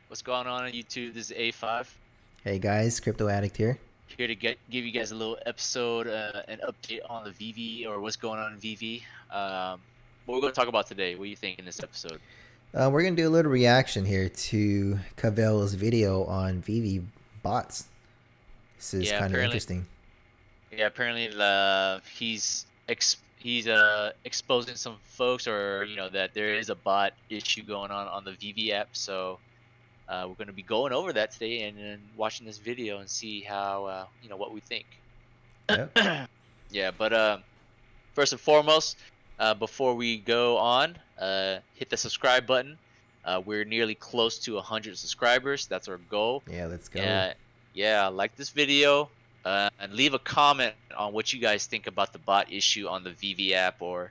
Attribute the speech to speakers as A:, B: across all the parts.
A: What's going on YouTube? This is A5
B: Hey guys, Crypto Addict here.
A: here to give you guys a little episode, an update on the VV or what's going on in VV. What we're going to talk about today. What do you think in this episode?
B: We're gonna do a little reaction here to Cavell's video on VV bots. This is
A: Yeah,
B: kind of
A: apparently,
B: interesting.
A: he's exposing some folks, or that there is a bot issue going on the VV app. So we're going to be going over that today and watching this video and see how what we think.
B: Yep.
A: Yeah, but first and foremost, before we go on, hit the subscribe button. We're nearly close to 100 subscribers. That's our goal.
B: Yeah, let's go.
A: Yeah, like this video, and leave a comment on what you guys think about the bot issue on the VV app, or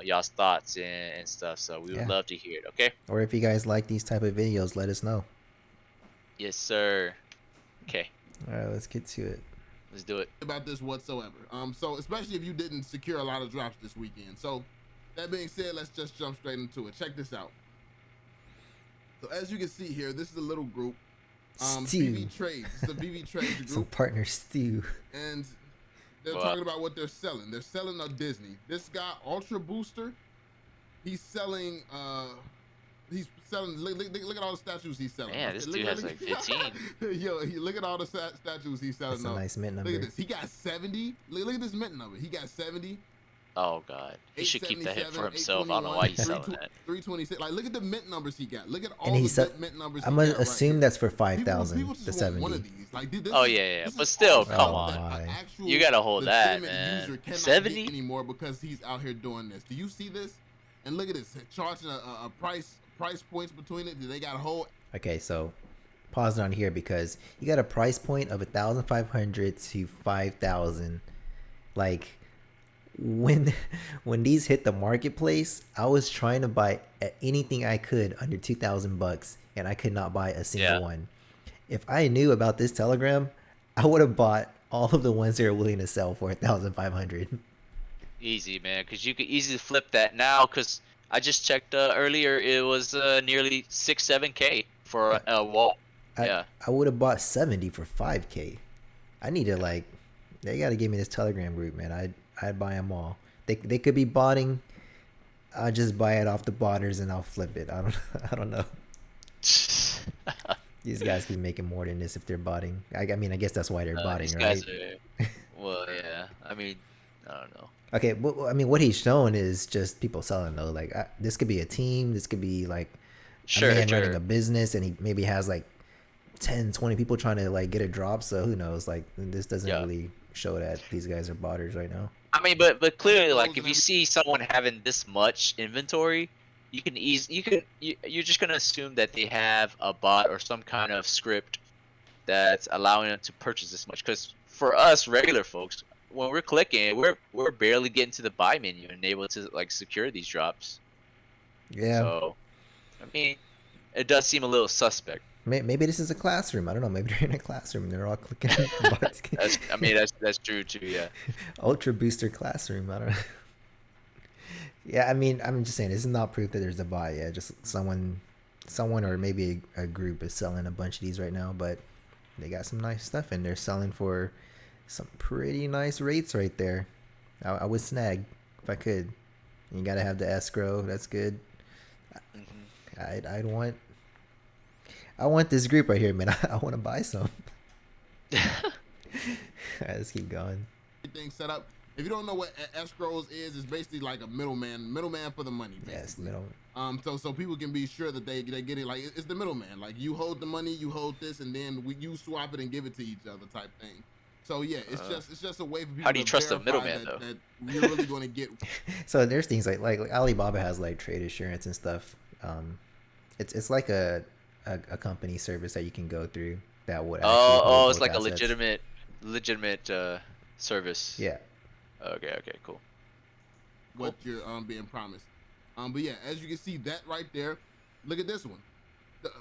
A: y'all's thoughts and stuff. So we would love to hear it. Okay.
B: Or if you guys like these type of videos, let us know.
A: Yes, sir. Okay.
B: All right, let's get to it.
A: Let's do it.
C: About this whatsoever. So especially if you didn't secure a lot of drops this weekend. So that being said, let's just jump straight into it. Check this out. So as you can see here, this is a little group. VV Trades. It's the VV Trades group.
B: Some partner Stu.
C: And they're talking about what they're selling. They're selling a Disney. This guy, Ultra Booster, he's selling look at all the statues he's selling.
A: Man, this dude has like 15.
C: Yo, look at all the statues he's selling.
B: That's a nice mint number.
C: Look at this. He got 70. Look at this mint number. He got 70.
A: Oh God, he should keep that hit for himself. I don't know why he's selling that.
C: 326. Like, look at the mint numbers he got. Look at all
B: And
C: the mint numbers.
B: I'm gonna assume that's for 5,000. The 70.
C: One of these. Like,
A: oh yeah. But still, come on. You gotta hold that, man. 70
C: anymore because he's out here doing this. Do you see this? And look at this, charging a price points between it. Do they got a whole?
B: Okay, so pause it on here because you got a price point of 1,500 to 5,000. Like, when these hit the marketplace, I was trying to buy anything I could under 2,000 bucks, and I could not buy a single one. If I knew about this Telegram, I would have bought all of the ones they are willing to sell for 1,500.
A: Easy, man, because you could easily flip that now. Because I just checked earlier, it was nearly 6-7K for a wall.
B: I would have bought 70 for 5K. I need to they got to give me this Telegram group, man. I'd buy them all. They could be botting. I'll just buy it off the botters and I'll flip it. I don't know. These guys could be making more than this if they're botting. I mean, I guess that's why they're botting, right?
A: Well, yeah. I mean, I don't know.
B: Okay, well, I mean, what he's showing is just people selling though. Like, this could be a team. This could be like a man running a business, and he maybe has like 10, 20 people trying to like get a drop. So who knows? Like, this doesn't really show that these guys are botters right now.
A: I mean, but clearly, like, if you see someone having this much inventory, you're just gonna assume that they have a bot or some kind of script that's allowing them to purchase this much. Because for us regular folks, when we're clicking, we're barely getting to the buy menu and able to like secure these drops.
B: Yeah.
A: So, I mean, it does seem a little suspect.
B: Maybe this is a classroom. I don't know. Maybe they're in a classroom. They're all clicking.
A: That's true too. Yeah.
B: Ultra Booster classroom. I don't know. Yeah, I mean, I'm just saying this is not proof that there's a bot. Yeah, just someone or maybe a group is selling a bunch of these right now. But they got some nice stuff and they're selling for some pretty nice rates right there. I would snag if I could. You gotta have the escrow. That's good. I want this group right here, man. I want to buy some. All right, let's keep going.
C: Everything set up. If you don't know what escrows is, it's basically like a middleman for the money. Basically.
B: Yes, middle.
C: So people can be sure that they get it. Like, it's the middleman. Like, you hold the money, you hold this, and then you swap it and give it to each other, type thing. So yeah, it's just a way for people. How
A: do you trust the middleman though?
C: That you're really going to get.
B: So there's things like Alibaba has like trade assurance and stuff. It's like a company service that you can go through that would.
A: It's like assets. A legitimate service.
B: Yeah.
A: Okay, cool.
C: What you're being promised. But yeah, as you can see that right there, look at this one.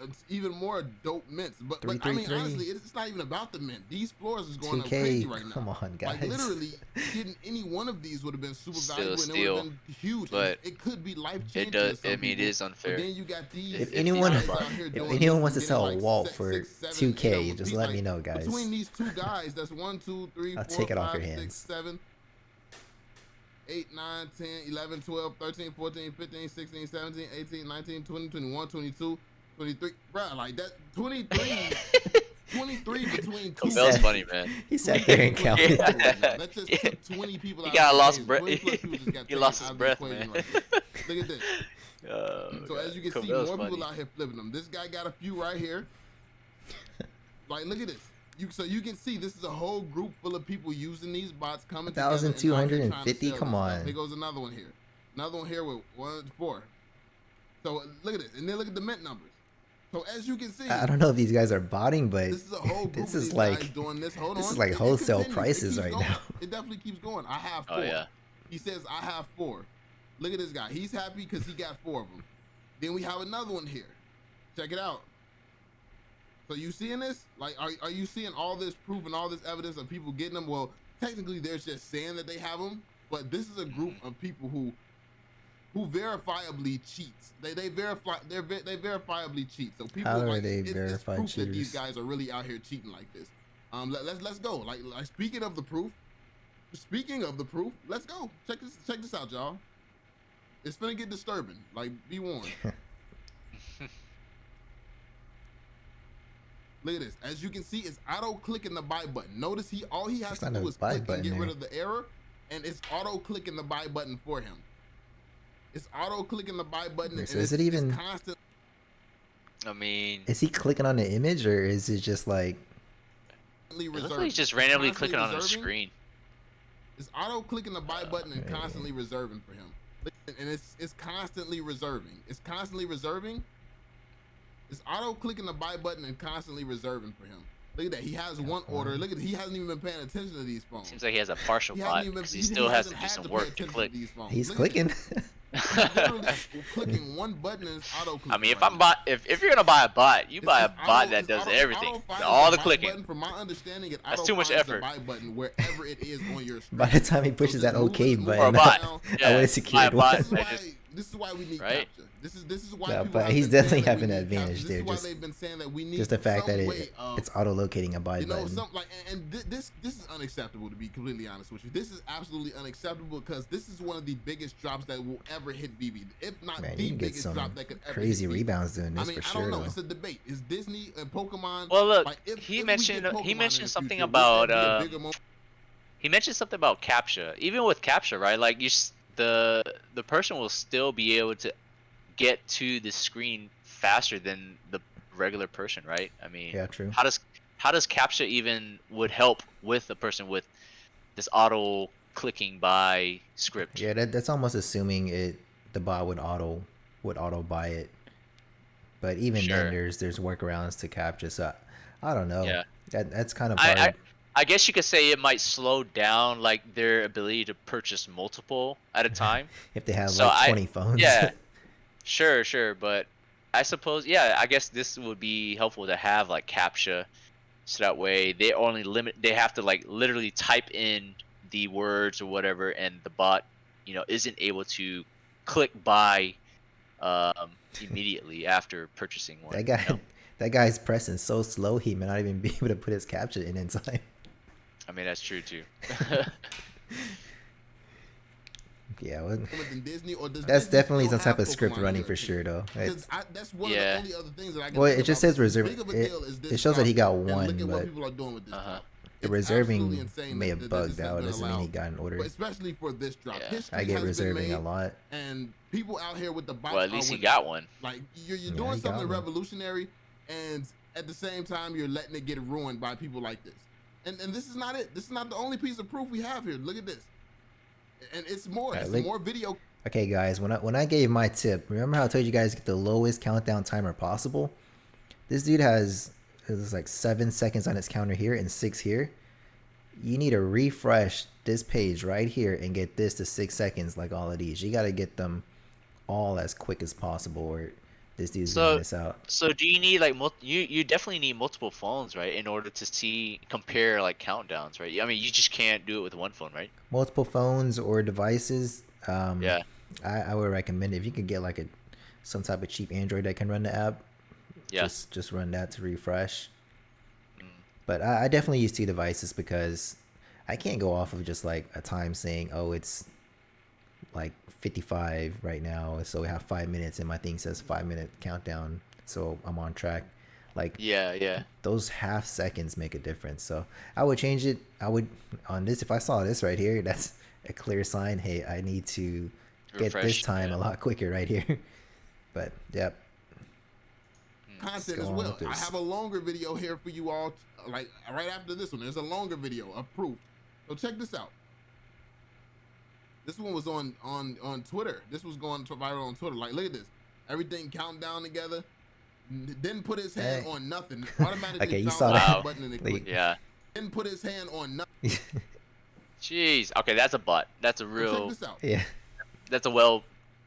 C: it's even more dope mints. But I mean,
B: 333.
C: honestly, it's not even about the mint. These floors is going up
B: 2K.
C: crazy right now.
B: Come on, guys.
C: Like literally, getting any one of these would have been super
A: Still
C: valuable, and it would have been huge.
A: but
C: it could be life changing.
A: It does. I mean, it is
C: But
A: unfair.
C: then you got these.
B: If
A: If
B: anyone,
A: you
C: guys
A: buy-
C: out here
B: if
C: doing
B: anyone
C: this
B: wants to
C: and
B: sell
C: getting,
B: a
C: like,
B: walt
C: six,
B: for
C: seven,
B: 2K,
C: you
B: just
C: know,
B: let me know, guys.
C: Between these two guys, that's 1, 2, 3,
B: I'll
C: 4,
B: take it off
C: 5,
B: your
C: 6,
B: hands.
C: 7, 8, 9, 10, 11, 12, 13, 14, 15, 16, 17, 18, 19, 20, 21, 22, 23. Bruh, like that 23, 23 between two.
A: Cavell's funny, man.
B: He sat there and counted.
C: That just
A: Yeah.
C: took 20 people
A: He
C: out.
A: got
C: of the
A: lost
C: equation.
A: breath.
C: 20 plus people just got
A: He
C: taken
A: lost
C: out
A: his
C: of the
A: breath,
C: equation
A: man.
C: right there. Look at this.
A: Oh,
C: So
A: God.
C: as you can see,
A: Cavell's
C: more
A: funny.
C: people out here flipping them. This guy got a few right here. Like, look at this. So you can see this is a whole group full of people using these bots coming together. and out here trying to
B: 1,250?
C: sell
B: Come
C: this stuff.
B: on.
C: Here goes another one here. Another one here with 1, 4. So look at this, and then look at the mint numbers. So as you can see,
B: I don't know if these guys are botting, but
C: this is a whole group
B: this
C: of
B: is
C: these
B: like
C: guys doing this. Hold
B: this
C: on.
B: is like
C: It
B: wholesale
C: continues. It
B: prices
C: keeps
B: right
C: going.
B: now.
C: It definitely keeps going. I have 4.
A: Oh yeah.
C: He says I have 4. Look at this guy. He's happy because he got 4 of them. Then we have another one here. Check it out. So you seeing this? Like, are you seeing all this proof and all this evidence of people getting them? Well, technically, they're just saying that they have them, but this is a group of people who verifiably cheats. They verifiably cheat. So people
B: How are
C: like
B: they
C: it's
B: verified
C: proof that these
B: cheaters?
C: guys are really out here cheating like this. Let's go. Like speaking of the proof, let's go. Check this out, y'all. It's finna get disturbing. Like, be warned. Look at this. As you can see, it's auto clicking the buy button. Notice all he has
B: There's
C: to
B: not
C: do
B: a
C: is
B: buy
C: click and
B: button
C: get rid
B: there.
C: of the error, and it's auto clicking the buy button for him. It's auto clicking the buy button.
B: Okay,
C: and
B: so is
C: it's
B: it even-
C: constant?
A: I mean,
B: Is he clicking on the image, or is it just like
A: it looks like
C: reserving.
A: he's just
C: It's
A: randomly
C: constantly
A: clicking on the
C: reserving.
A: screen.
C: It's auto clicking the buy button and
B: Okay.
C: constantly reserving for him. And it's constantly reserving. It's constantly reserving. It's auto clicking the buy button and constantly reserving for him. Look at that. He has one order. Look at he hasn't even been paying attention to these phones.
A: Seems like he has a partial
C: He
A: bot
C: hasn't even
A: because he still has to
C: hasn't
A: do
C: had
A: some
C: pay
A: work to
C: attention
A: click.
C: these phones.
B: he's
C: Look at
B: clicking?
C: this. He's literally clicking one button and it's auto clicking.
A: I mean,
C: right
A: if you're gonna buy a bot, you buy a
C: It's
A: bot
C: auto-
A: that
C: it's
A: does
C: auto-
A: everything,
C: auto finds
A: all the
C: buy
A: clicking.
C: button. From my understanding, it
A: That's
C: auto
A: too much
C: finds the
A: effort.
C: buy button wherever it is on your screen.
B: By the time he pushes
C: just
B: that
C: move
B: OK
C: it- move
A: Or a
B: button,
C: it
A: bot.
C: down.
B: I
A: Yeah,
B: would have
A: buy a
B: secured
A: bot.
B: one.
C: This is
A: I
C: why.
A: just-
C: This is why we need
A: Right?
C: capture. This is why.
B: Yeah,
C: people
B: but
C: have
B: he's
C: been
B: definitely
C: saying that
B: having
C: we
B: an
C: need
B: advantage
C: capture.
B: there,
C: This is why
B: just-
C: they've been saying that we need
B: Just the fact
C: some
B: that
C: way of,
B: it's auto locating a buy
C: you know,
B: button.
C: some like, and this is unacceptable, to be completely honest with you. This is absolutely unacceptable because this is one of the biggest drops that will ever hit VEVE, if not
B: Man,
C: the
B: you can get
C: biggest
B: some
C: drop that could ever
B: crazy
C: hit VEVE.
B: rebounds doing
C: I
B: this
C: mean,
B: for
C: I
B: sure,
C: don't know.
B: though.
C: It's a debate. Is Disney and Pokemon?
A: Well, look,
C: like, if
A: he
C: we
A: mentioned
C: get Pokemon
A: he
C: in
A: mentioned
C: the
A: something
C: future, would that
A: about
C: be a bigger moment?
A: he mentioned something about captcha. Even with captcha, right? Like the person will still be able to get to the screen faster than the regular person, right? I mean,
B: Yeah, true.
A: how does captcha even would help with a person with this auto clicking by script?
B: Yeah, that's almost assuming the bot would auto buy it. But even
A: Sure.
B: then, there's workarounds to capture. So I don't know.
A: Yeah.
B: That's kind of hard.
A: I guess you could say it might slow down like their ability to purchase multiple at a time.
B: if they have
A: So
B: like 20 phones.
A: Yeah, sure, but I suppose I guess this would be helpful to have like captcha, so that way they have to like literally type in the words or whatever, and the bot, isn't able to click buy immediately after purchasing one.
B: that guy, that guy's pressing so slow he may not even be able to put his capture in time.
A: I mean, that's true too.
B: Yeah, well,
C: Than Disney, or does
B: that's
C: Disney
B: definitely
C: still
B: some type
C: have
B: of script
C: Pokemon
B: running
C: in
B: for
C: it?
B: sure, though.
C: Because that's one
A: Yeah.
C: of the only other things that I can
B: Well,
C: think
B: it just
C: about.
B: says reserve.
C: Big of a deal is this
B: It shows that he got
C: drop, and
B: one,
C: look at what
B: but
C: people are doing with this
A: Uh-huh.
C: drop.
B: the
C: It's absolutely
B: reserving
C: insane
B: may
C: that
B: have
C: this
B: bugged
C: has
B: out.
C: been
B: Doesn't mean he
C: allowed.
B: got an order.
C: But especially for this drop,
A: Yeah.
C: history
B: I get
C: has been
B: reserving a
C: made,
B: lot.
C: and people out here with the bots
A: Well, at least
C: are
A: he
C: with
A: got
C: it.
A: one.
C: Like you're
B: Yeah,
C: doing
B: he got
C: something
B: one.
C: revolutionary, and at the same time you're letting it get ruined by people like this. And this is not it. This is not the only piece of proof we have here. Look at this. And it's more. It's more video.
B: Okay, guys, when I gave my tip, remember how I told you guys to get the lowest countdown timer possible? This dude has like 7 seconds on his counter here and 6 here. You need to refresh this page right here and get this to 6 seconds like all of these. You got to get them all as quick as possible, or this dude's gonna
A: So,
B: miss out.
A: so do you need like you definitely need multiple phones, right, in order to compare like countdowns, right? I mean, you just can't do it with one phone, right?
B: Multiple phones or devices.
A: Yeah.
B: I would recommend if you could get like some type of cheap Android that can run the app.
A: Yeah.
B: Just run that to refresh.
A: Mm.
B: But I definitely use two devices because I can't go off of just like a time saying, oh, it's like 55 right now, so we have 5 minutes, and my thing says 5 minute countdown, so I'm on track. Like
A: Yeah.
B: those half seconds make a difference. So I would change it. I would on this if I saw this right here, that's a clear sign. Hey, I need to get this
A: Refresh.
B: time
A: Yeah.
B: a lot quicker right here. But yep.
C: Content
B: go
C: as
B: on
C: well.
B: with this.
C: I have a longer video here for you all. Like right after this one, there's a longer video of proof. So check this out. This one was on Twitter. This was going viral on Twitter. Like, look at this. Everything counting down together. Didn't put his hand
B: Hey.
C: on nothing. Automatically
B: Okay, you
C: found
B: saw
C: the
B: that.
C: button and
B: Like-
C: clicked.
A: Yeah.
C: Didn't put his hand on nothing.
A: Jeez. Okay, that's a bot. That's a
C: So
A: real.
C: check this out.
B: Yeah.
A: That's a well.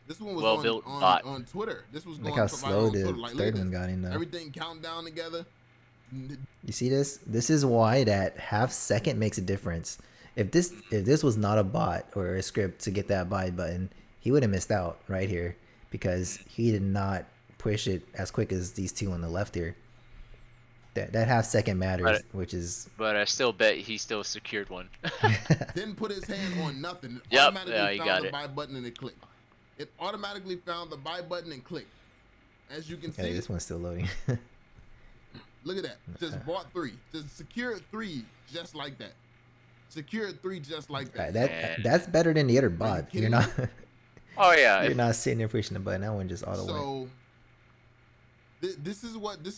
C: This one was
A: Well-built bot.
C: on Twitter. This was
B: Look
C: going
B: how
C: viral
B: slow
C: on
B: the
C: Twitter. Like, look
B: third
C: at
B: one
C: this.
B: got in though.
C: Everything counting down together.
B: You see this? This is why that half second makes a difference. If this was not a bot or a script to get that buy button, he would have missed out right here because he did not push it as quick as these two on the left here. That half second matters,
A: Right.
B: which is
A: But I still bet he still secured one.
C: Didn't put his hand on nothing. It
A: Yep,
C: automatically
A: yeah, you
C: found
A: got
C: the
A: it.
C: buy button and it clicked. It automatically found the buy button and clicked. As you can see,
B: hey, this one's still loading.
C: look at that. Just bought 3. Just secured 3 just like that. Secured 3 just like that.
A: Man.
B: That's better than the other bot.
C: kidding
B: You're
C: me?
B: not
A: Oh yeah.
B: you're not sitting there pushing the button. That one just auto went.
C: So this is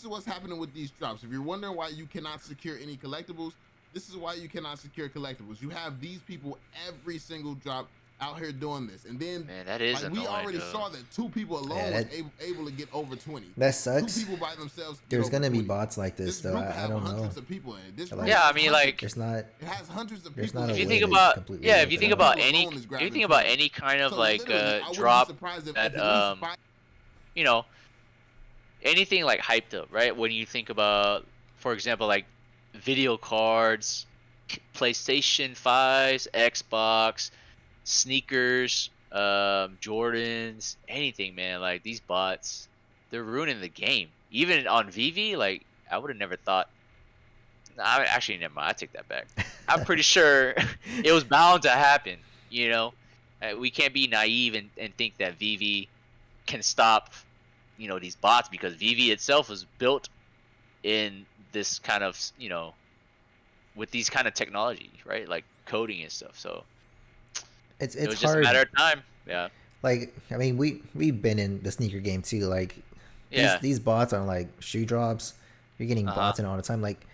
C: what's happening with these drops. If you're wondering why you cannot secure any collectibles, this is why you cannot secure collectibles. You have these people every single drop out here doing this, and then
A: Man, that is
C: like, we
A: annoying,
C: already
A: though.
C: saw that 2 people alone
B: Yeah,
C: was
B: that-
C: able to get over 20.
B: That
C: 2
B: sucks.
C: people by themselves. get
B: There's
C: over
B: gonna be
C: 20.
B: bots like this though.
C: group
B: I
C: have
B: don't know.
C: hundreds of people in it. This
B: Like-
C: group
A: Yeah, I
C: has
A: mean,
C: hundreds-
A: like,
B: There's not.
C: it has hundreds of
B: there's
C: people.
B: not a
A: if you
B: way
A: think
B: to
A: about
B: completely
A: yeah,
B: lock
A: if you
B: it
A: think
B: up.
A: about
C: People
A: any
C: alone is
A: if you
C: grabbing
A: think about
C: 20.
A: any kind of
C: So
A: like
C: literally, I wouldn't be
A: drop
C: surprised if
A: that
C: at least 5
A: you know, anything like hyped up, right? When you think about, for example, like video cards, PlayStation 5s, Xbox, sneakers, Jordans, anything, man. Like these bots, they're ruining the game. Even on VEVE, like I would have never thought. I actually never mind. I take that back. I'm pretty sure it was bound to happen. You know, we can't be naive and think that VEVE can stop, you know, these bots, because VEVE itself was built in this kind of, you know, with these kind of technology, right? Like coding and stuff. So
B: It's
A: it was just
B: hard.
A: a matter of time. Yeah.
B: Like I mean, we've been in the sneaker game too. Like
A: Yeah.
B: these bots on like shoe drops. You're getting bots in all the time. Like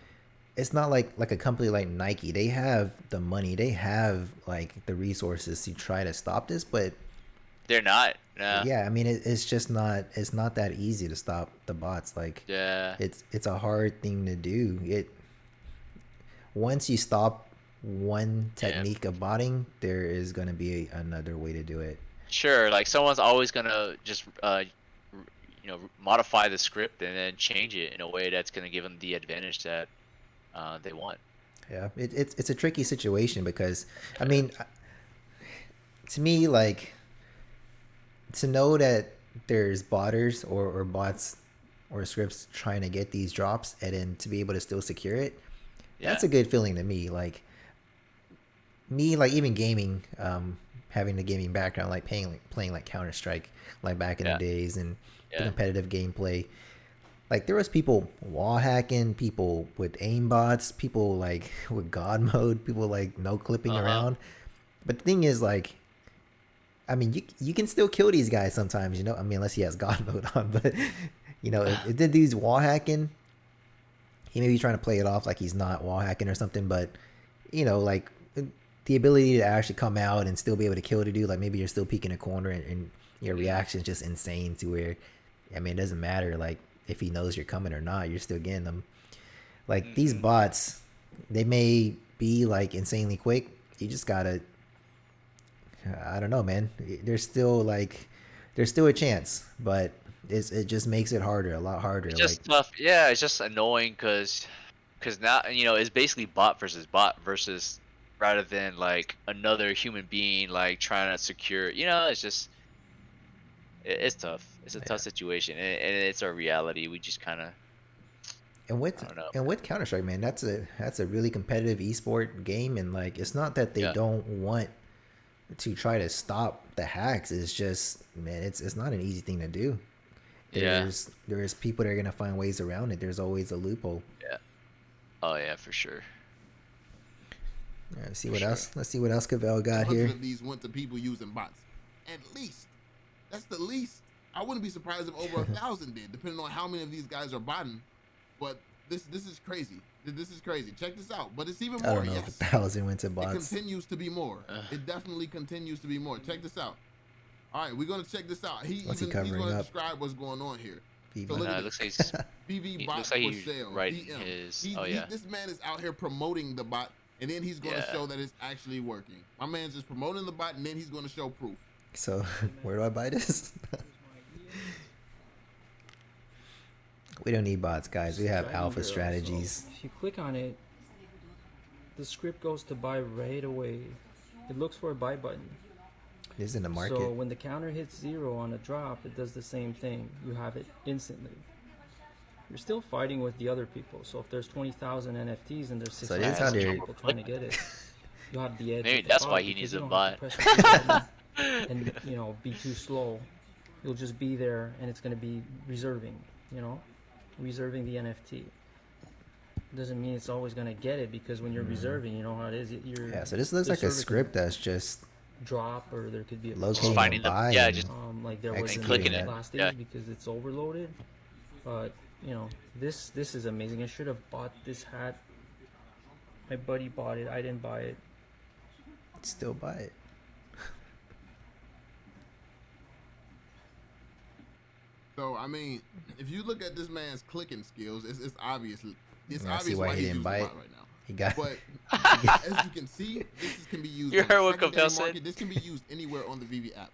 B: it's not like a company like Nike. They have the money. They have like the resources to try to stop this, but
A: They're not. Yeah.
B: yeah, I mean it's just not. It's not that easy to stop the bots. Like
A: Yeah.
B: it's a hard thing to do. Once you stop one technique of botting, there is going to be another way to do it.
A: Sure. Like someone's always gonna just you know, modify the script and then change it in a way that's gonna give them the advantage that they want.
B: Yeah, it's a tricky situation because I mean, to me, like to know that there's botters or bots or scripts trying to get these drops and then to be able to still secure it,
A: Yeah.
B: that's a good feeling to me. Like even gaming, having the gaming background, like playing like Counter-Strike, like back in
A: Yeah.
B: the days, and the
A: Yeah.
B: competitive gameplay. Like there was people wall hacking, people with aim bots, people like with God mode, people like no clipping around. But the thing is, like, I mean, you can still kill these guys sometimes, you know. I mean, unless he has God mode on, but you know, if the dude's wall hacking, he may be trying to play it off like he's not wall hacking or something. But you know, like the ability to actually come out and still be able to kill the dude, like maybe you're still peeking a corner and your reaction is just insane to where, I mean, it doesn't matter like if he knows you're coming or not, you're still getting them. Like these bots, they may be like insanely quick. You just gotta, I don't know, man. They're still like there's still a chance, but it just makes it harder, a lot harder.
A: It's
B: Like
A: just tough. Yeah, it's just annoying because now it's basically bot versus rather than like another human being like trying to secure. It's just it's tough. It's a
B: yeah.
A: tough situation, and it's our reality. We just kind of
B: And
A: I don't know.
B: with Counter Strike, man, that's a really competitive esport game, and like it's not that they
A: Yeah.
B: don't want to try to stop the hacks. It's just, man, it's not an easy thing to do.
A: Yeah.
B: There's people that are gonna find ways around it. There's always a loophole.
A: Yeah. Oh yeah, for sure.
B: All right, let's see
A: For
B: what
A: sure.
B: else. Let's see what else Cavell got
C: 100
B: here.
C: of these went to people using bots. At least. That's the least. I wouldn't be surprised if over 1,000 did, depending on how many of these guys are botting. But this is crazy. This is crazy. Check this out. But it's even
B: I
C: more.
B: don't know
C: Yes.
B: if 1,000 went to
C: It
B: bots.
C: continues to be more. It definitely continues to be more. Check this out. All right, we're gonna check this out. He's
B: covering
C: gonna
B: up?
C: describe what's going on here.
B: VEVE.
C: So look
A: No,
C: at
A: it
C: this.
A: looks like
C: VV
A: he
C: bot
A: looks like
C: for
A: he's
C: sale.
A: writing
C: VM.
A: his. Oh yeah.
C: This man is out here promoting the bot, and then he's going to
A: Yeah.
C: show that it's actually working. My man's just promoting the bot, and then he's going to show proof.
B: So where do I buy this? We don't need bots, guys. We have alpha strategies.
D: If you click on it, the script goes to buy right away. It looks for a buy button.
B: This is in the market.
D: So when the counter hits 0 on a drop, it does the same thing. You have it instantly. You're still fighting with the other people. So if there's 20,000 NFTs and there's
B: So
D: 6,000
B: it is how they're-
D: people trying to get it, you have the edge.
A: Maybe
D: with the
A: that's
D: bot
A: why he
D: because
A: needs
D: you
A: a
D: don't
A: bot.
D: have to press the button and be too slow. You'll just be there, and it's going to be reserving. Reserving the NFT. Doesn't mean it's always going to get it, because when you're reserving, you know how it is.
B: Yeah, so this looks
D: the
B: like a
D: server
B: script that's just
D: can drop, or there could be a
B: locating
A: finding
B: a
A: the-
B: buy.
A: yeah,
B: and-
A: just-
D: like there was in
B: executing
D: the
B: it.
D: last days,
A: Yeah.
D: because it's overloaded. But this is amazing. I should have bought this hat. My buddy bought it. I didn't buy it.
B: still buy it.
C: So I mean, if you look at this man's clicking skills, it's obvious. It's
B: Yeah, I see
C: obvious
B: why
C: why
B: he
C: he's
B: didn't
C: using
B: buy
C: the
B: it.
C: bot right now.
B: He got
C: But as you can see, can be used.
A: You
C: on the
A: heard what
C: secondary
A: Cavell said?
C: market. This can be used anywhere on the VEVE app.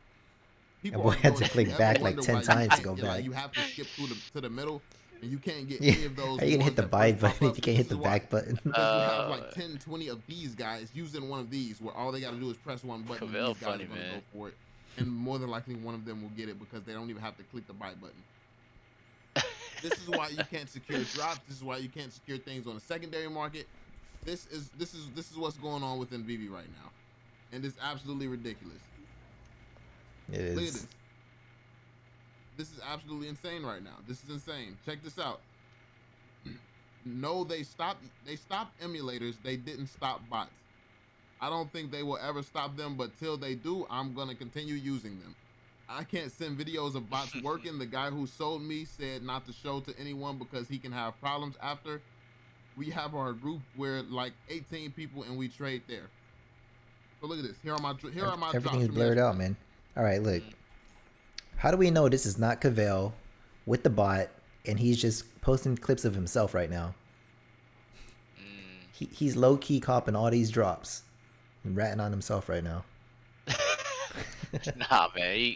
C: People
B: boy
C: aren't
B: had to
C: going
B: click
C: ever
B: back like
C: wonder
B: 10
C: why you
B: times to
C: can't
B: go
C: get, like,
B: back.
C: you have to skip through to the middle, and you can't get
B: Yeah.
C: any of those.
B: How you gonna hit
C: ones
B: the
C: that
B: buy
C: first
B: button
C: pop
B: if
C: up.
B: you can't hit
C: This
B: the
C: is why.
B: back button?
C: Because you have like 10, 20 of these guys using one of these, where all they got to do is press one button. And
A: Cavell
C: these guys
A: funny,
C: are gonna
A: man.
C: go for it, and more than likely one of them will get it because they don't even have to click the buy button. This is why you can't secure drops. This is why you can't secure things on the secondary market. This is what's going on within VEVE right now, and it's absolutely ridiculous.
B: It
C: Look at
B: is.
C: this. This is absolutely insane right now. This is insane. Check this out. No, they stopped emulators. They didn't stop bots. I don't think they will ever stop them, but till they do, I'm gonna continue using them. I can't send videos of bots working. The guy who sold me said not to show to anyone because he can have problems after. We have our group where like 18 people and we trade there. So look at this. Here are my drops
B: Everything's
C: from
B: blurred out,
C: yesterday.
B: man. All right, look. How do we know this is not Cavell with the bot and he's just posting clips of himself right now? He's low key copping all these drops and ratting on himself right now.
A: Nah, man.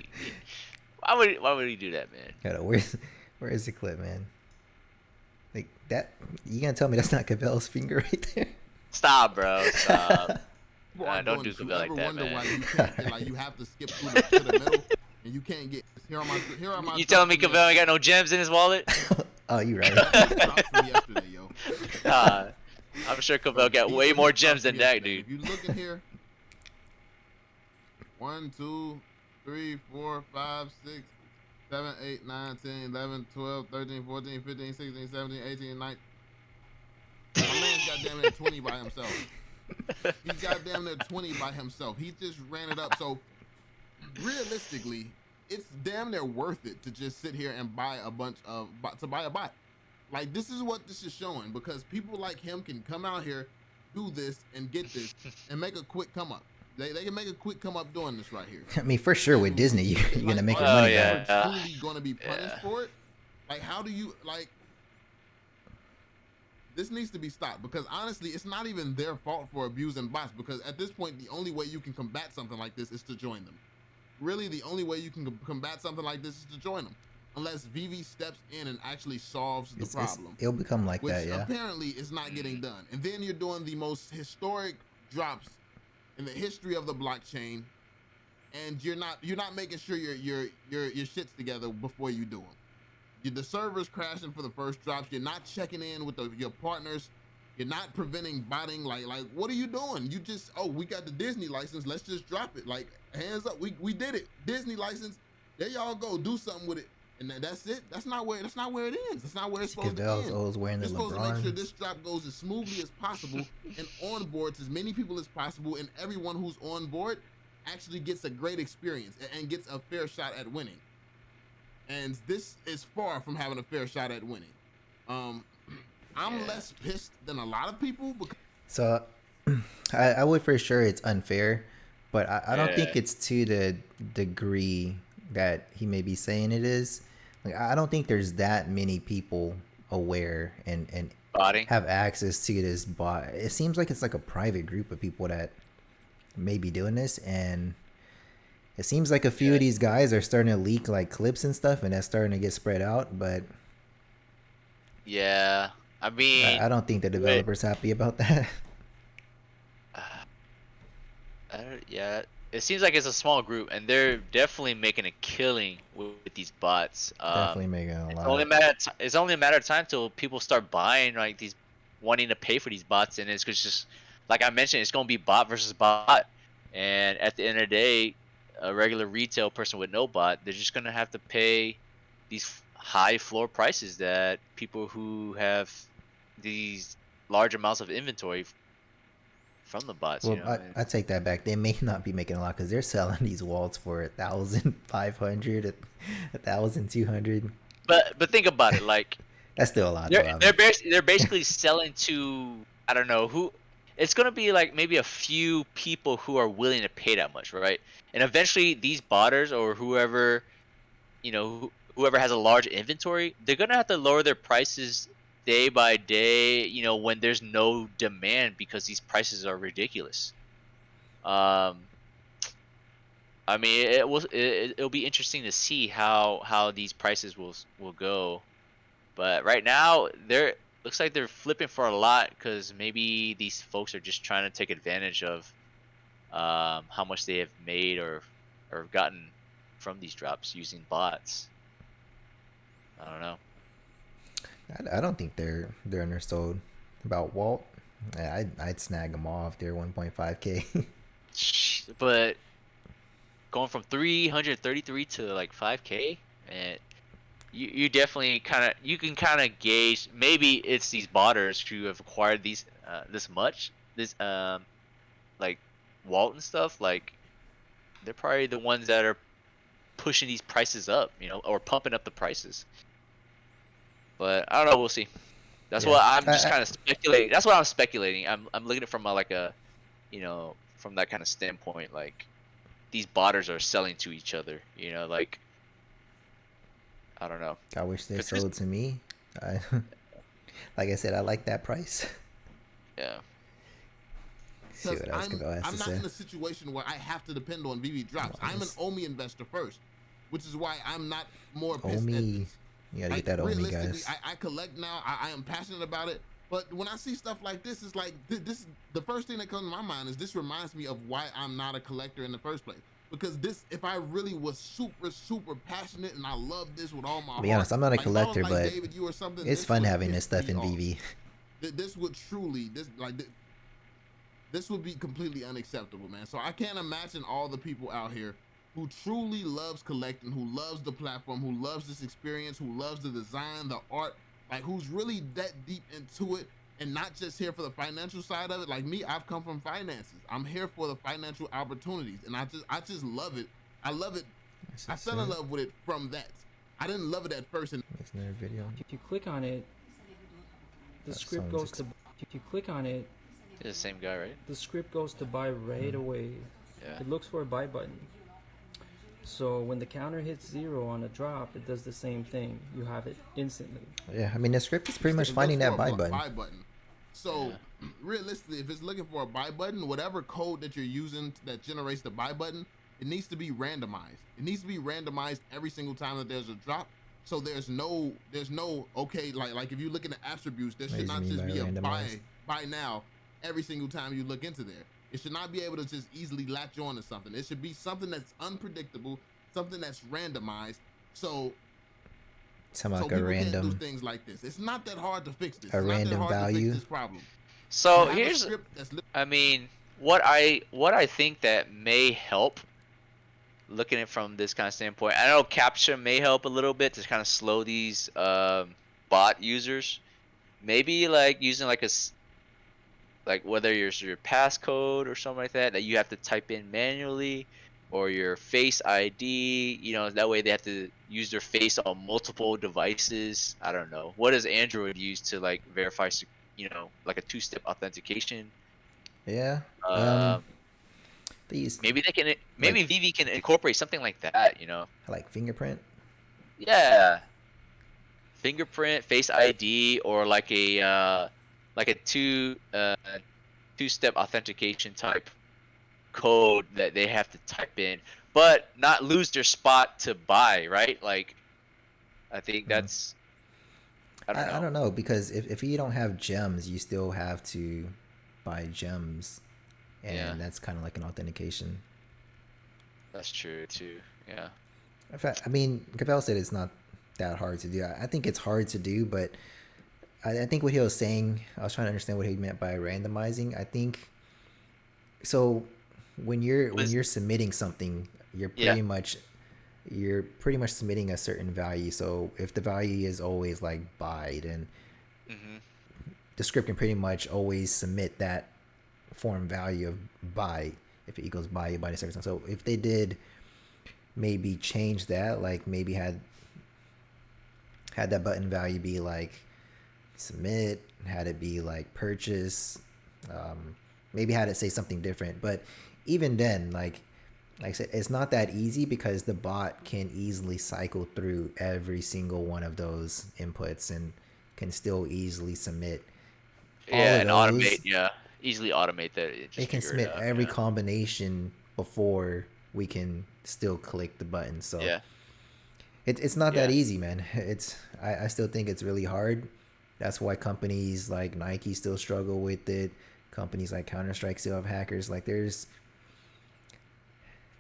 A: Why would he do that, man?
B: Hold on, where is the clip, man? Like that? You gonna tell me that's not Cavell's finger right there?
A: Stop, bro. Stop.
C: People
A: Nah,
C: aren't
A: don't
C: doing
A: do
C: this.
A: Cavell like
C: ever
A: that,
C: wonder
A: man.
C: why you can't, like, you have to skip through to the middle and you can't get. Here are my.
A: You telling me Cavell ain't got no gems in his wallet?
B: Oh, you right.
C: drops from yesterday, yo.
A: Nah, I'm sure Cavell got way more gems than that, dude.
C: If you look in here, 1, 2, 3, 4, 5, 6, 7, 8, 9, 10, 11, 12, 13, 14, 15, 16, 17, 18, 19. My man's got damn near 20 by himself. He's got damn near 20 by himself. He just ran it up. So realistically, it's damn near worth it to just sit here and buy a bunch of to buy a bot. Like, this is what this is showing, because people like him can come out here, do this, and get this, and make a quick come up. They can make a quick come up doing this right here.
B: I mean, for sure with Disney, you're gonna make your
A: Oh,
B: money
A: yeah.
B: back.
C: Are you truly going to be punished for it? Like, how do you, like, this needs to be stopped, because honestly, it's not even their fault for abusing bots, because at this point, the only way you can combat something like this is to join them. really the only way you can combat something like this is to join them, unless VEVE steps in and actually solves the problem.
B: It'll become like
C: which
B: that, yeah.
C: apparently is not getting done. And then you're doing the most historic drops in the history of the blockchain, and you're not making sure your shit's together before you do them. The server's crashing for the first drops. You're not checking in with your partners. You're not preventing botting. Like what are you doing? You just, oh, we got the Disney license, let's just drop it. Like, hands up, we did it. Disney license, there y'all go, do something with it. And that's it. That's not where it ends. That's not where it's supposed to end.
B: Always wearing
C: You're
B: the
C: supposed to
B: LeBrons.
C: make sure this drop goes as smoothly as possible and onboards as many people as possible, and everyone who's on board actually gets a great experience and gets a fair shot at winning. And this is far from having a fair shot at winning. I'm less pissed than a lot of people because
B: So I would for sure it's unfair, but I don't think it's to the degree that he may be saying it is. Like, I don't think there's that many people aware and
A: Botting.
B: have access to this bot. It seems like it's like a private group of people that may be doing this, and it seems like a few of these guys are starting to leak like clips and stuff, and that's starting to get spread out. But
A: yeah, I mean,
B: I don't think the developer's happy about that.
A: yeah, it seems like it's a small group, and they're definitely making a killing with these bots.
B: Definitely making a lot.
A: It's only a matter of time till people start buying, like, these, wanting to pay for these bots, and it's just like I mentioned, it's gonna be bot versus bot, and at the end of the day, a regular retail person with no bot, they're just gonna have to pay these high floor prices that people who have these large amounts of inventory from the bots.
B: Well,
A: you know?
B: I take that back. They may not be making a lot because they're selling these wallets for 1,500, 1,200.
A: But think about it, like,
B: that's still a lot.
A: They're basically selling to, I don't know who. It's gonna be like maybe a few people who are willing to pay that much, right? And eventually, these botters or whoever, you know, whoever has a large inventory, they're gonna have to lower their prices day by day, you know, when there's no demand because these prices are ridiculous. I mean, it'll be interesting to see how these prices will go. But right now, looks like they're flipping for a lot because maybe these folks are just trying to take advantage of how much they have made or gotten from these drops using bots. I don't know.
B: I don't think they're undersold. About Walt, I'd snag them all if they're 1.5K.
A: But going from 333 to like 5K, and you definitely you can kind of gauge. Maybe it's these botters who have acquired these like Walt and stuff. Like, they're probably the ones that are pushing these prices up, you know, or pumping up the prices. But I don't know. We'll see. That's what I'm just kind of speculating. That's what I'm speculating. I'm looking at it from you know, from that kind of standpoint. Like, these botters are selling to each other. You know, like, I don't know.
B: I wish they sold to me. Like I said, I like that price.
A: Yeah.
B: See what else Cavell has
C: I'm
B: to
C: not
B: say.
C: in a situation where I have to depend on VEVE drops. I'm an OMI investor first, which is why I'm not more pissed at
B: OMI.
C: this.
B: You gotta get that OMI, guys.
C: I collect now. I am passionate about it. But when I see stuff like this, it's like this. The first thing that comes to my mind is this reminds me of why I'm not a collector in the first place. Because this, if I really was super passionate and I love this with all my heart.
B: To be honest, I'm not a
C: like,
B: collector,
C: like
B: but
C: David, you or something,
B: it's fun having this stuff in VEVE.
C: This would truly, this would be completely unacceptable, man. So I can't imagine all the people out here who truly loves collecting, who loves the platform, who loves this experience, who loves the design, the art, like, who's really that deep into it and not just here for the financial side of it. Like me, I've come from finances. I'm here for the financial opportunities, and I just love it. I love it. I fell in love with it from that. I didn't love it at first. And
B: Next another video.
D: If you click on it, the script goes to. If you click on it,
A: It's the same guy, right?
D: the script goes to buy right away.
A: Yeah.
D: It looks for a buy button. So when the counter hits 0 on a drop, it does the same thing. You have it instantly.
B: Yeah, I mean, the script is pretty much finding that buy button.
C: So realistically, if it's looking for a buy button, whatever code that you're using that generates the buy button, it needs to be randomized. It needs to be randomized every single time that there's a drop. So there's no okay, like if you look at the attributes, there
B: What
C: should
B: does it
C: not
B: mean
C: just
B: by
C: be a
B: randomized?
C: buy now every single time you look into there. It should not be able to just easily latch on to something. It should be something that's unpredictable, something that's randomized. So
B: Something like a
C: people can't do
B: random,
C: things like this. It's not that hard to fix this.
B: a
C: It's not that
B: random
C: hard to
B: value.
C: fix this problem.
A: So
C: You have a
A: here's,
C: script that's
A: I mean, what I think that may help, looking at it from this kind of standpoint. I know capture may help a little bit to kind of slow these bot users. Maybe like using like like whether your passcode or something like that you have to type in manually, or your face ID. You know, that way they have to use their face on multiple devices. I don't know. What does Android use to like verify, you know, like a two-step authentication?
B: Yeah.
A: Um,
B: They use
A: maybe they can.
B: like
A: Maybe VV can incorporate something like that. You know.
B: like fingerprint.
A: Yeah. Fingerprint, Face ID, or like a two-step authentication type code that they have to type in, but not lose their spot to buy, right? Like, I think that's, I don't know.
B: I don't know, because if you don't have gems, you still have to buy gems, and
A: Yeah.
B: that's kind of like an authentication.
A: That's true too. Yeah.
B: In fact, I mean, Cavell said it's not that hard to do. I think it's hard to do, but I think what he was saying, I was trying to understand what he meant by randomizing. I think so. When you're submitting something, you're
A: Yeah.
B: pretty much submitting a certain value. So if the value is always like buy, then
A: Hmm.
B: the script can pretty much always submit that form value of buy. If it equals buy, you buy the service. So if they did maybe change that, like maybe had that button value be like submit, had it be like purchase, maybe had it say something different. But even then, like I said, it's not that easy, because the bot can easily cycle through every single one of those inputs and can still easily submit all
A: Yeah,
B: of
A: and
B: those.
A: automate. Yeah, easily automate that. Just
B: It can
A: figure it
B: submit
A: out.
B: every
A: Yeah.
B: combination before we can still click the button. So
A: Yeah.
B: it's not that
A: Yeah.
B: easy, man. I still think it's really hard. That's why companies like Nike still struggle with it. Companies like Counter-Strike still have hackers. Like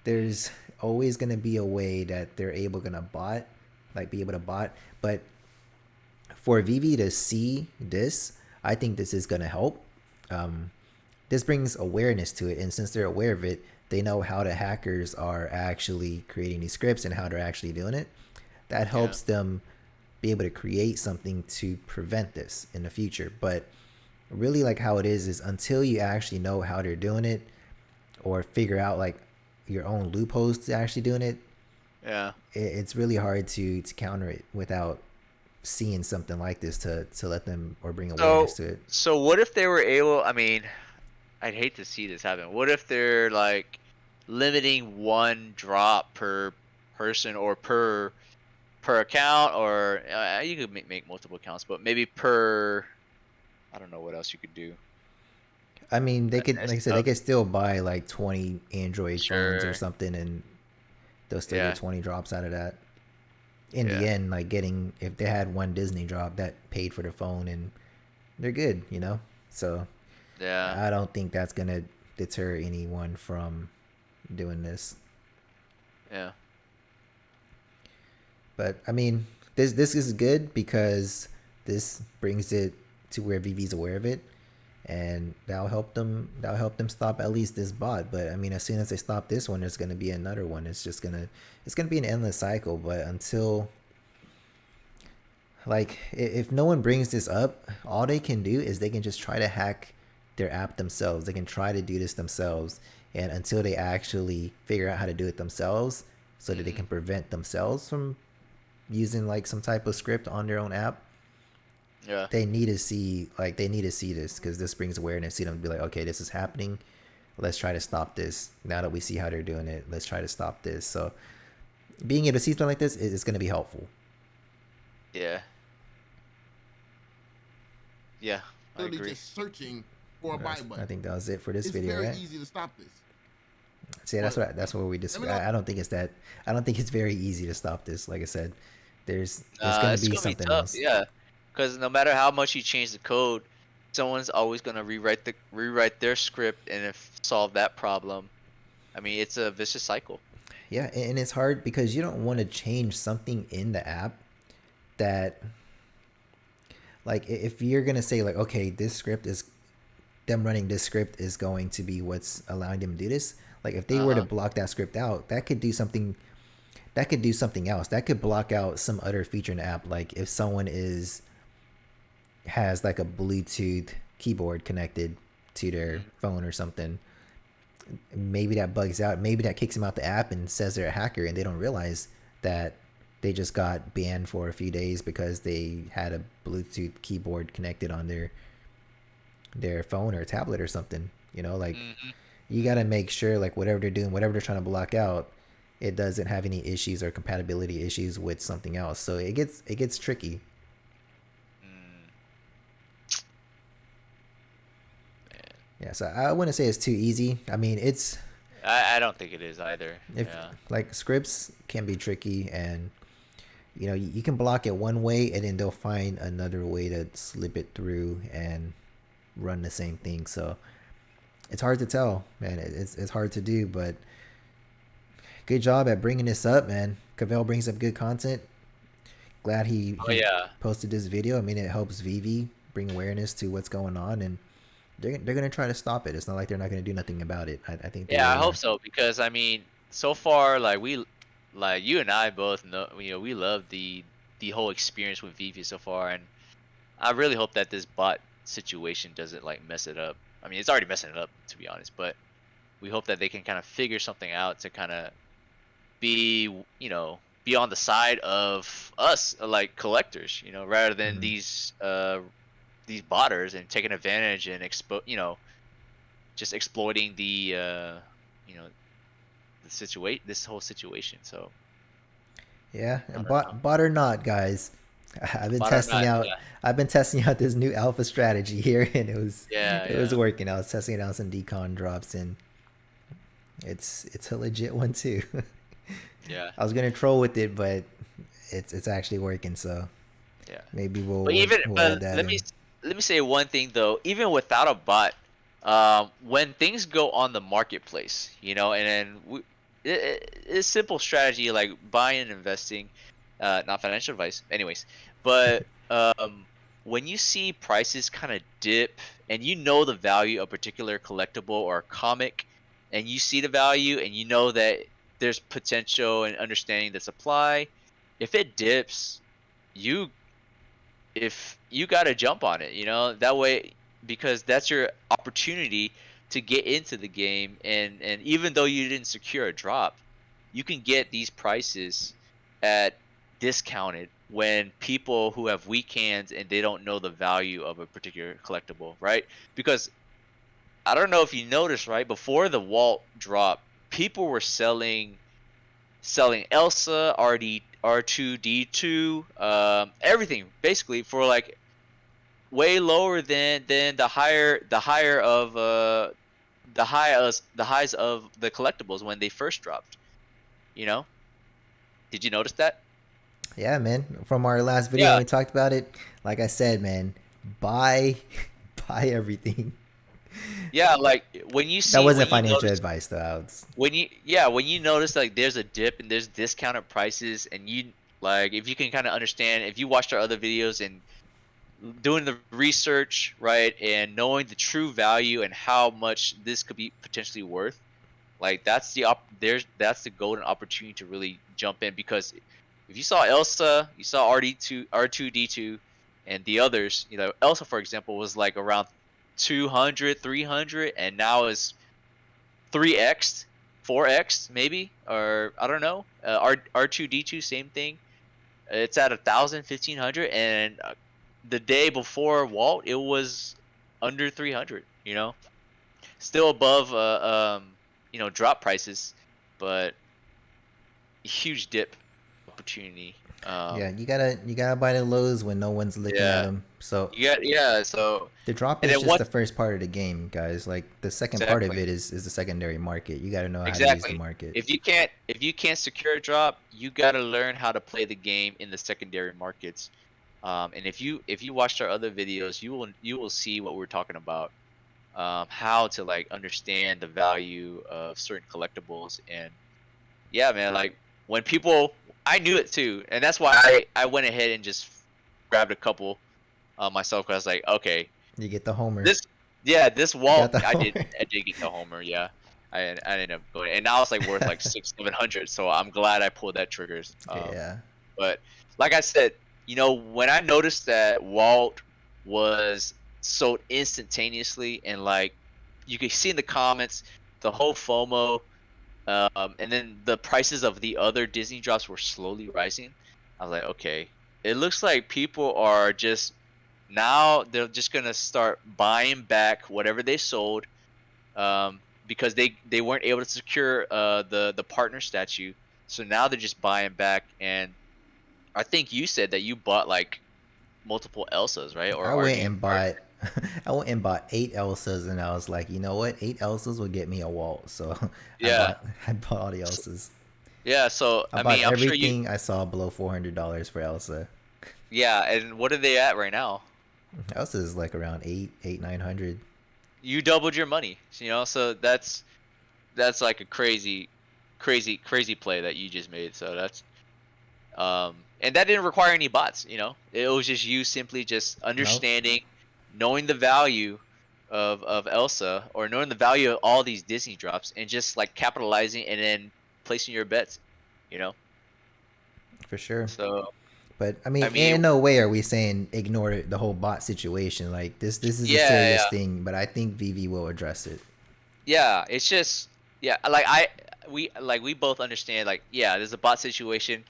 B: there's always gonna be a way that they're able to be able to bot. But for VV to see this, I think this is gonna help. This brings awareness to it, and since they're aware of it, they know how the hackers are actually creating these scripts and how they're actually doing it. That helps them be able to create something to prevent this in the future. But really, like how it is until you actually know how they're doing it, or figure out like your own loopholes to actually doing it,
A: Yeah.
B: it's really hard to counter it without seeing something like this to let them or bring awareness to it.
A: So what if they were able? I mean, I'd hate to see this happen. What if they're like limiting one drop per person, or per account, or you could make multiple accounts, but maybe per. I don't know what else you could do.
B: I mean, they could,
A: That's
B: like I said, they
A: tough.
B: could still buy like 20 Android phones or
A: Sure.
B: something, and they'll still
A: Yeah.
B: get 20 drops out of that. In the
A: Yeah.
B: end, like if they had one Disney drop, that paid for the phone, and they're good, you know? So
A: Yeah.
B: I don't think that's gonna deter anyone from doing this.
A: Yeah.
B: But I mean, this is good, because this brings it to where VV's aware of it, and that'll help them stop at least this bot. But I mean, as soon as they stop this one, there's gonna be another one. It's gonna be an endless cycle. But until, like, if no one brings this up, all they can do is they can just try to hack their app themselves. They can try to do this themselves, and until they actually figure out how to do it themselves, so that they can prevent themselves from using like some type of script on their own app,
A: Yeah.
B: they need to see this, because this brings awareness. See them be like, okay, this is happening, let's try to stop this. Now that we see how they're doing it, let's try to stop this. So being able to see something like this is going to be helpful.
A: Yeah. Yeah. I
C: Literally
A: agree.
C: just searching for a buy button.
B: I think that was it for this
C: It's
B: video,
C: very
B: right?
C: easy to stop this.
B: See, that's what we disagree. I don't think it's that. I don't think it's very easy to stop this. Like I said, there's gonna
A: It's
B: be
A: gonna be
B: something
A: tough,
B: else.
A: yeah, because no matter how much you change the code, someone's always gonna rewrite their script and if solve that problem. I mean, it's a vicious cycle.
B: Yeah, and it's hard because you don't want to change something in the app that, like, if you're gonna say like, okay, this script is them running this script is going to be what's allowing them to do this. Like, if they were to
A: Uh-huh.
B: block that script out, that could do something. That could do something else. That could block out some other feature in the app. Like if someone has like a Bluetooth keyboard connected to their
A: Mhm.
B: phone or something, maybe that bugs out. Maybe that kicks them out the app and says they're a hacker, and they don't realize that they just got banned for a few days because they had a Bluetooth keyboard connected on their phone or tablet or something. Like,
A: Mhm.
B: you got to make sure like whatever they're doing, whatever they're trying to block out, it doesn't have any issues or compatibility issues with something else. So it gets tricky.
A: Mm.
B: Yeah, so I wouldn't say it's too easy. I mean, it's
A: I don't think it is either.
B: if
A: Yeah.
B: like scripts can be tricky, and you can block it one way and then they'll find another way to slip it through and run the same thing. So it's hard to tell, man. It's hard to do, but good job at bringing this up, man. Cavell brings up good content. Glad he
A: Oh yeah.
B: posted this video. I mean, it helps VEVE bring awareness to what's going on, and they're gonna try to stop it. It's not like they're not gonna do nothing about it. I think they
A: Yeah, I
B: really
A: hope
B: are.
A: so because I mean, so far like you and I both know, we love the whole experience with Vivi so far, and I really hope that this bot situation doesn't like mess it up. I mean, it's already messing it up to be honest, but we hope that they can kind of figure something out to kind of be, be on the side of us, like collectors, rather than
B: Mhm.
A: these botters and taking advantage and just exploiting you know, this whole situation. So
B: Yeah,
A: I
B: and
A: don't know,
B: bot or not, guys. I've been
A: bot or
B: testing
A: not.
B: out.
A: Yeah,
B: I've been testing out this new alpha strategy here, and
A: yeah,
B: it was
A: yeah,
B: working. I was testing it out some decon drops, and it's a legit one too.
A: yeah,
B: I was gonna troll with it, but it's actually working. So
A: yeah.
B: maybe
A: But even
B: we'll add
A: but
B: that in.
A: let me say one thing though. Even without a bot, when things go on the marketplace, and then it's simple strategy like buying and investing, not financial advice, anyways. But when you see prices kind of dip, and you know the value of a particular collectible or comic, and you see the value, and you know that there's potential and understanding the supply, if it dips, you if you got to jump on it, that way, because that's your opportunity to get into the game, and even though you didn't secure a drop, you can get these prices at discounted when people who have weak hands and they don't know the value of a particular collectible, right? Because I don't know if you noticed, right, before the Walt drop, people were selling Elsa, R2D2, everything basically for like way lower than the higher of the highs of the collectibles when they first dropped. You know? Did you notice that?
B: Yeah, man. From our last video when
A: Yeah.
B: we talked about it, like I said, man, buy buy everything.
A: Yeah, like
B: That wasn't
A: when you
B: financial
A: notice
B: advice though.
A: when you notice like there's a dip and there's discounted prices, and you like if you can kind of understand, if you watched our other videos and doing the research, right, and knowing the true value and how much this could be potentially worth, like that's the golden opportunity to really jump in. Because if you saw Elsa, you saw R2D2, and the others, Elsa for example was like around 200, 300, and now is 3x, 4x maybe, or I don't know. R2D2 same thing. It's at 1,000, 1,500, and the day before Walt, it was under 300. Still above drop prices, but huge dip opportunity.
B: Yeah, you gotta buy the lows when no one's looking at
A: Yeah.
B: them. So
A: So
B: the drop
A: and
B: is
A: then
B: just
A: what
B: the first part of the game, guys. Like the second part of
A: exactly
B: it is the secondary market. You gotta know how to use the
A: exactly
B: market.
A: if you can't secure a drop, you got to learn how to play the game in the secondary markets. And if you watched our other videos, you will see what we're talking about. How to like understand the value of certain collectibles. And yeah, man, like when people, I knew it too, and that's why I went ahead and just grabbed a couple myself, because I was like, okay,
B: You get the homer.
A: this yeah, this
B: You got
A: wall,
B: the homer.
A: I did get the homer, yeah. I ended up going, and now it's like worth like 600-700, so I'm glad I pulled that triggers.
B: Yeah.
A: But like I said, when I noticed that Walt was sold instantaneously, and like you can see in the comments, the whole FOMO, and then the prices of the other Disney drops were slowly rising. I was like, okay, it looks like people are just now they're just gonna start buying back whatever they sold, because they weren't able to secure the partner statue, so now they're just buying back. And I think you said that you bought like multiple Elsas, right? Or
B: I
A: are
B: went
A: you?
B: and bought I went and bought 8 Elsas, and I was like, you know what? 8 Elsas will get me a Walt. So
A: Yeah,
B: I bought all the Elsas.
A: yeah. So
B: I
A: I
B: bought
A: mean, I'm sure you.
B: everything I saw below $400 for Elsa.
A: Yeah, and what are they at right now?
B: Elsa is like around 900.
A: You doubled your money, So that's like a crazy play that you just made. So that's and that didn't require any bots. It was just you simply just
B: Nope,
A: understanding, knowing the value of Elsa, or knowing the value of all these Disney drops, and just like capitalizing and then placing your bets. You know.
B: for sure.
A: So
B: But I
A: I
B: mean,
A: mean,
B: in no way are we saying ignore the whole bot situation. Like this is a
A: yeah,
B: serious
A: yeah,
B: thing. But I think VV will address it.
A: yeah. It's just yeah. We both understand, like, yeah, there's a bot situation.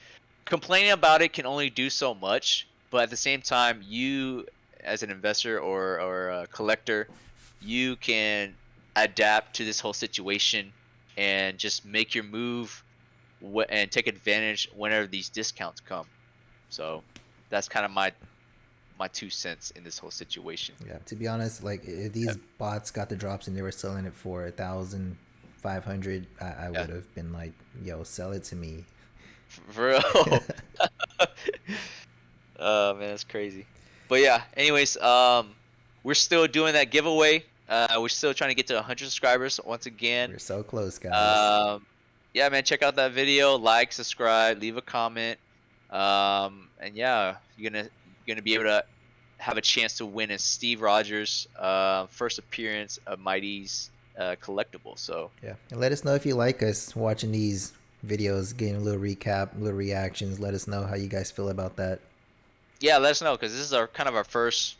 A: Complaining about it can only do so much, but at the same time, you as an investor or a collector, you can adapt to this whole situation and just make your move, and take advantage whenever these discounts come. So that's kind of my 2 cents in this whole situation.
B: Yeah. To be honest, like if
A: Yeah,
B: these bots got the drops and they were selling it for 1,500, I
A: yeah,
B: would have been like, yo, sell it to me.
A: for real. Oh man, that's crazy. But yeah, anyways, we're still doing that giveaway. We're still trying to get to 100 subscribers once again.
B: We're so close, guys.
A: Um, yeah, man, check out that video, like, subscribe, leave a comment. And yeah, you're gonna be able to have a chance to win a Steve Rogers first appearance of Mighty's collectible. So
B: Yeah. And let us know if you like us watching these videos, getting a little recap, little reactions. Let us know how you guys feel about that.
A: yeah, let us know, because this is our kind of our first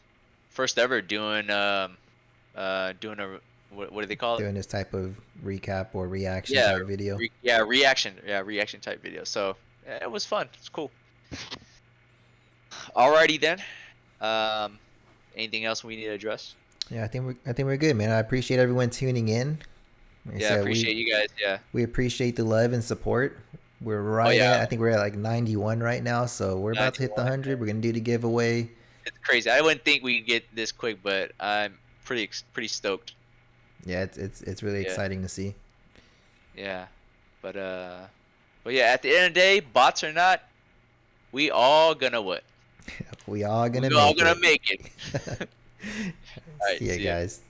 A: ever doing doing a what do they call it?
B: Doing this type of recap or reaction
A: Yeah,
B: type video.
A: reaction type video. So yeah, it was fun. It's cool. Alrighty then. Um, anything else we need to address?
B: Yeah, I think we're good, man. I appreciate everyone tuning in. Like I
A: Yeah,
B: said,
A: appreciate you guys. Yeah.
B: we appreciate the love and support. We're right
A: yeah.
B: at, I think we're at like 91 right now, so we're about to hit the
A: 91.
B: 100. We're gonna do the giveaway.
A: It's crazy. I wouldn't think we'd get this quick, but I'm pretty stoked.
B: Yeah, it's really
A: Yeah.
B: exciting to see.
A: Yeah. But yeah, at the end of the day, bots or not, we all gonna what?
B: We all gonna
A: We all
B: make
A: gonna
B: it.
A: make it. All right,
B: See ya,
A: see ya.
B: guys.